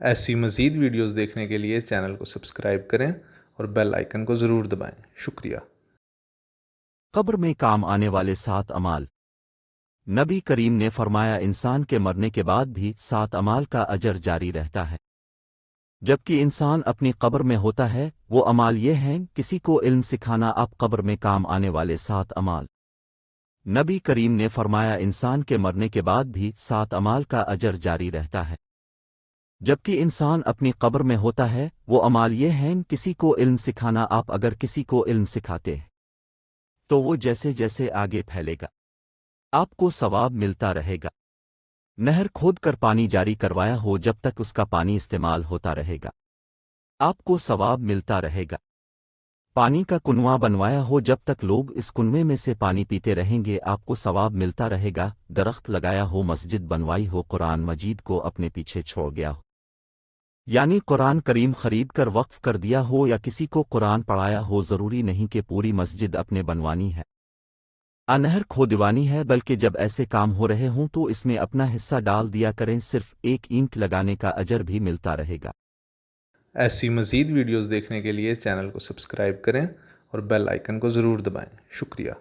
ایسی مزید ویڈیوز دیکھنے کے لیے چینل کو سبسکرائب کریں اور بیل آئیکن کو ضرور دبائیں۔ شکریہ۔ قبر میں کام آنے والے 7 اعمال۔ نبی کریم نے فرمایا انسان کے مرنے کے بعد بھی 7 اعمال کا اجر جاری رہتا ہے۔ جبکہ انسان اپنی قبر میں ہوتا ہے وہ اعمال یہ ہیں: کسی کو علم سکھانا، اب قبر میں کام آنے والے 7 اعمال۔ نبی کریم نے فرمایا انسان کے مرنے کے بعد بھی 7 اعمال کا اجر جاری رہتا ہے۔ جبکہ انسان اپنی قبر میں ہوتا ہے وہ اعمال یہ ہیں: کسی کو علم سکھانا، آپ اگر کسی کو علم سکھاتے ہیں تو وہ جیسے جیسے آگے پھیلے گا آپ کو ثواب ملتا رہے گا۔ نہر کھود کر پانی جاری کروایا ہو جب تک اس کا پانی استعمال ہوتا رہے گا آپ کو ثواب ملتا رہے گا۔ پانی کا کنواں بنوایا ہو جب تک لوگ اس کنویں میں سے پانی پیتے رہیں گے آپ کو ثواب ملتا رہے گا۔ درخت لگایا ہو، مسجد بنوائی ہو، قرآن مجید کو اپنے پیچھے چھوڑ گیا ہو، یعنی قرآن کریم خرید کر وقف کر دیا ہو، یا کسی کو قرآن پڑھایا ہو، ضروری نہیں کہ پوری مسجد اپنے بنوانی ہے، نہر کھودوانی ہے، بلکہ جب ایسے کام ہو رہے ہوں تو اس میں اپنا حصہ ڈال دیا کریں، صرف ایک اینٹ لگانے کا اجر بھی ملتا رہے گا۔ ایسی مزید ویڈیوز دیکھنے کے لیے چینل کو سبسکرائب کریں اور بیل آئیکن کو ضرور دبائیں۔ شکریہ۔